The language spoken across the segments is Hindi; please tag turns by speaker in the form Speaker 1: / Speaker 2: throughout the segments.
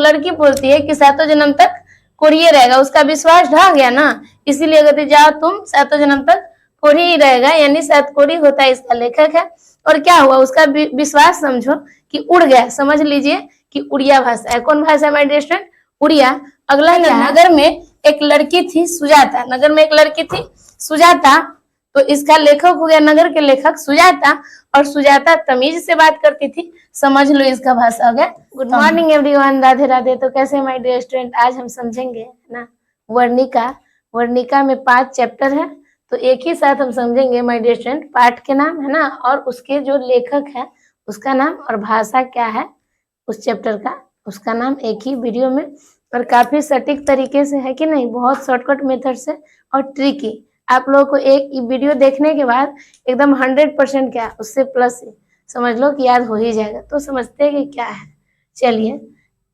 Speaker 1: लड़की बोलती है कि सातों जन्म तक कोढ़िए रहेगा, उसका विश्वास ढह गया ना, इसीलिए कहते जाओ तुम सातों जन्म तक कोढ़ी ही रहेगा, यानी सात कोढ़ी होता है इसका लेखक है। और क्या हुआ, उसका विश्वास समझो कि उड़ गया। समझ लीजिए कि उड़िया भाषा है। कौन भाषा है माय स्टूडेंट? उड़िया। अगला क्या है? नगर में एक लड़की थी सुजाता। नगर में एक लड़की थी सुजाता, तो इसका लेखक हो गया नगर के लेखक सुजाता। और सुजाता तमीज से बात करती थी, समझ लो इसका भाषा हो गया। Good morning everyone, Radhe Radhe. तो कैसे माय डियर स्टूडेंट, आज हम समझेंगे ना वर्णिका। वर्णिका में 5 चैप्टर है, तो एक ही साथ हम समझेंगे माय डियर स्टूडेंट। पाठ के नाम है ना, और उसके जो लेखक है उसका नाम, और भाषा क्या है उस चैप्टर का, उसका नाम एक ही वीडियो में। और काफी सटीक तरीके से है कि नहीं, बहुत शॉर्टकट मेथड से और ट्रिकी। आप लोगों को एक वीडियो देखने के बाद एकदम 100% क्या उससे प्लस समझ लो कि याद हो ही जाएगा। तो समझते हैं कि क्या है। चलिए,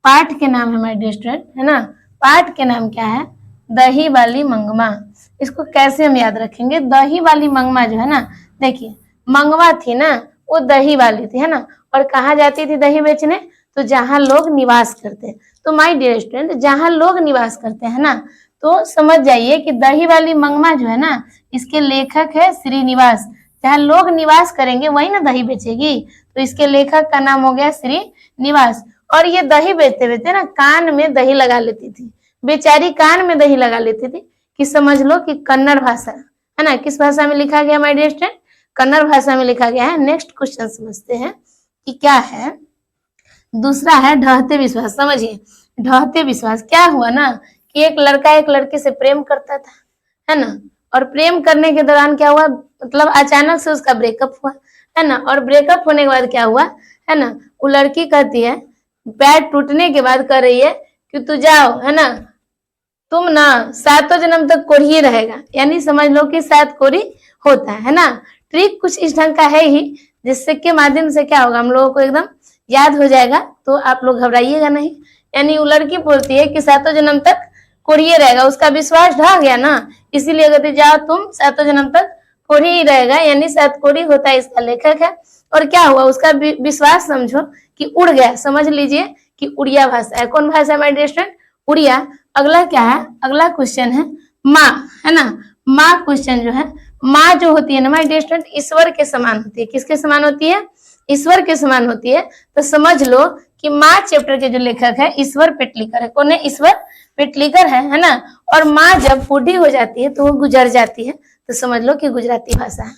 Speaker 1: पाठ के नाम है माय डियर स्टूडेंट, है ना। पाठ के नाम क्या है? दही वाली मंगमा। इसको कैसे हम याद रखेंगे? दही वाली मंगमा जो है ना, देखिए मंगवा थी ना, वो दही वाली थी, है ना। और कहाँ जाती थी दही बेचने? तो जहां लोग निवास करते हैं। तो माय डियर स्टूडेंट, जहां लोग निवास करते हैं ना, तो समझ जाइए कि दही वाली मंगमा जो है ना, इसके लेखक है श्रीनिवास। जहां लोग निवास करेंगे वही ना दही बेचेगी, तो इसके लेखक का नाम हो गया श्रीनिवास। और ये दही बेचते बेचते ना कान में दही लगा लेती थी, बेचारी कान में दही लगा लेती थी, कि समझ लो कि कन्नड़ भाषा है ना। किस भाषा में लिखा गया माय डियर स्टूडेंट? कन्नड़ भाषा में लिखा गया है। नेक्स्ट क्वेश्चन समझते हैं कि क्या है। दूसरा है ढहते विश्वास। समझिए, ढहते विश्वास क्या हुआ ना, कि एक लड़का एक लड़की से प्रेम करता था, है ना। और प्रेम करने के दौरान क्या हुआ, मतलब अचानक से उसका ब्रेकअप हुआ, है ना। और ब्रेकअप होने के बाद क्या हुआ, है ना, वो लड़की कहती है, पैर टूटने के बाद कह रही है कि तू जाओ, है ना, तुम ना सातों जन्म तक कोढ़ी रहेगा। यानी समझ लो कि 7 कोढ़ी होता है ना। ट्रिक कुछ इस ढंग का है ही, जिससे के माध्यम से क्या होगा, हम लोगों को एकदम याद हो जाएगा। तो आप लोग घबराइएगा नहीं। यानी वो लड़की बोलती है कि सातों जन्म तक कोढ़िए रहेगा, उसका विश्वास ढह गया ना, इसीलिए कहते जाओ तुम सातों जन्म तक कोढ़ी ही रहेगा, यानी 7 कोढ़ी होता है इसका लेखक है। और क्या हुआ, उसका विश्वास समझो कि उड़ गया। समझ लीजिए कि उड़िया भाषा है। कौन भाषा है माय डियर स्टूडेंट? उड़िया। अगला क्या है? अगला क्वेश्चन है माँ, है ना। माँ क्वेश्चन जो है, माँ जो होती है ना माय डियर स्टूडेंट, ईश्वर के समान होती है। किसके समान होती है? ईश्वर के समान होती है। तो समझ लो कि माँ चैप्टर के जो लेखक है ईश्वर पेटलीकर है। कौन है? ईश्वर पेटलीकर है ना। और माँ जब बूढ़ी हो जाती है तो वो गुजर जाती है, तो समझ लो कि गुजराती भाषा है।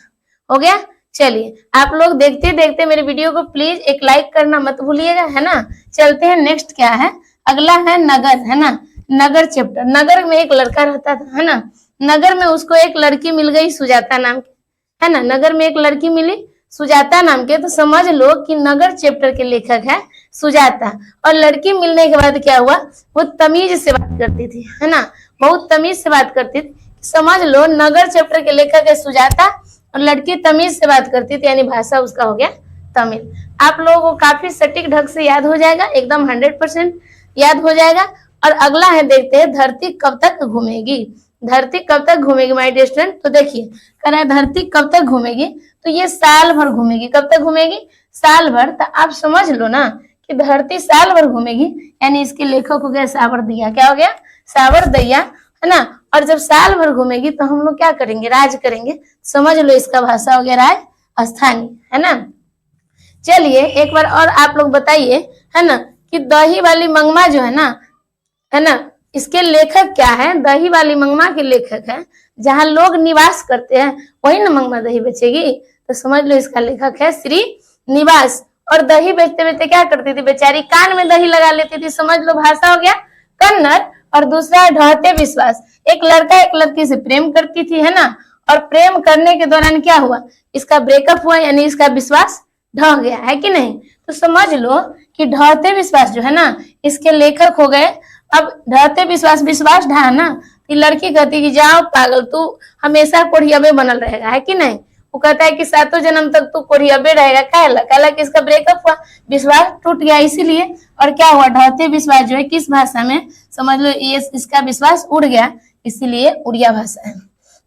Speaker 1: हो गया। चलिए, आप लोग देखते देखते मेरे वीडियो को प्लीज एक लाइक करना मत भूलिएगा, है ना। चलते हैं, नेक्स्ट क्या है? अगला है नगर, है ना। नगर चैप्टर। नगर में एक लड़का रहता था, है ना। नगर में उसको एक लड़की मिल गई सुजाता नाम की, है ना। नगर में एक लड़की मिली सुजाता नाम के, तो समझ लो कि नगर चैप्टर के लेखक है सुजाता। और लड़की मिलने के बाद क्या हुआ, वो तमीज से बात करती थी, है ना, बहुत तमीज से बात करती थी। समझ लो नगर चैप्टर के लेखक है सुजाता, और लड़की तमीज से बात करती थी, यानी भाषा उसका हो गया तमिल। आप लोगों को काफी सटीक ढंग से याद हो जाएगा, एकदम 100% याद हो जाएगा। और अगला है, देखते हैं धरती कब तक घूमेगी। धरती कब तक घूमेगी माय डियर स्टूडेंट? तो देखिए कह रहा है धरती कब तक घूमेगी, तो ये साल भर घूमेगी। कब तक घूमेगी? साल भर। तो आप समझ लो ना कि धरती साल भर घूमेगी, यानी इसके लेखक हो गया सावर दैया। क्या हो गया? सावर दैया, है ना। और जब साल भर घूमेगी तो हम लोग क्या करेंगे? राज करेंगे। समझ लो इसका भाषा हो गया राजस्थानी, है ना। चलिए एक बार और आप लोग बताइए, है ना, कि दही वाली मंगमा जो है ना, इसके लेखक क्या है? दही वाली मंगमा के लेखक है, जहां लोग निवास करते हैं वही ना मंगमा दही बेचेगी। तो समझ लो इसका लेखक है श्रीनिवास। और दही बेचते बेचते क्या करती थी बेचारी? कान में दही लगा लेती थी। समझ लो भाषा हो गया कन्नड़। और दूसरा है ढहते विश्वास। एक लड़का एक लड़की से प्रेम करती थी, है ना। और प्रेम करने के दौरान क्या हुआ? इसका ब्रेकअप हुआ, यानी इसका विश्वास ढह गया, है कि नहीं। तो समझ लो कि ढहते विश्वास जो है ना, इसके लेखक हो गए। अब ढहते विश्वास, विश्वास ढहा ना, ये लड़की कहती कि जाओ पागल, तू हमेशा कोढ़ियाबे बनल रहेगा, है कि नहीं। वो कहता है कि सातों जन्म तक तू कोढ़ियाबे रहेगा। कहला कि इसका ब्रेकअप हुआ, विश्वास टूट गया इसीलिए। और क्या हुआ? ढहते विश्वास जो है किस भाषा में? समझ लो ये इसका विश्वास उड़ गया, इसीलिए उड़िया भाषा है।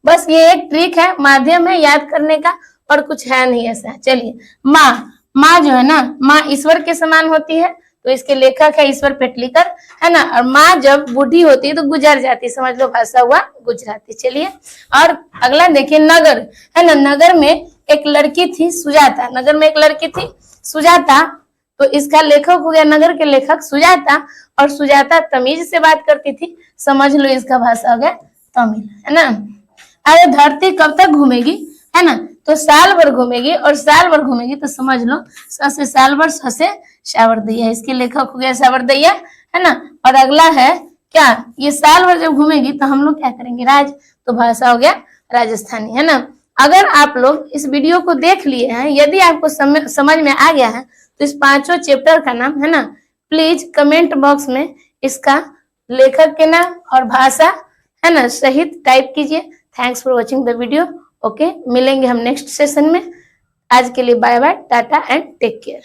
Speaker 1: बस ये एक ट्रिक है, माध्यम है याद करने का, और कुछ है नहीं ऐसा। चलिए, माँ। माँ जो है ना, माँ ईश्वर के समान होती है। तो इसके लेखक है ईश्वर पेटलीकर, है ना। और माँ जब बूढ़ी होती है तो गुजर जाती, समझ लो भाषा हुआ गुजराती। चलिए और अगला देखिए नगर, है ना। नगर में एक लड़की थी सुजाता, नगर में एक लड़की थी सुजाता, तो इसका लेखक हो गया नगर के लेखक सुजाता। और सुजाता तमीज से बात करती थी, समझ लो इसका भाषा हो गया तमिल, है ना। अरे धरती कब तक घूमेगी, है ना, तो साल भर घूमेगी, और साल भर घूमेगी तो समझ लो स से साल भर, स से सावरदैया, इसके लेखक हो गया सावरदैया, है ना। और अगला है क्या, ये साल भर जब घूमेगी तो हम लोग क्या करेंगे, राज, तो भाषा हो गया राजस्थानी, है ना। अगर आप लोग इस वीडियो को देख लिए हैं, यदि आपको समझ में आ गया है तो इस 5 चैप्टर का नाम, है ना, प्लीज कमेंट बॉक्स में इसका लेखक के नाम और भाषा, है ना, सहित टाइप कीजिए। Thanks for watching the video. Okay, मिलेंगे हम नेक्स्ट सेशन में। आज के लिए bye bye, tata and take care.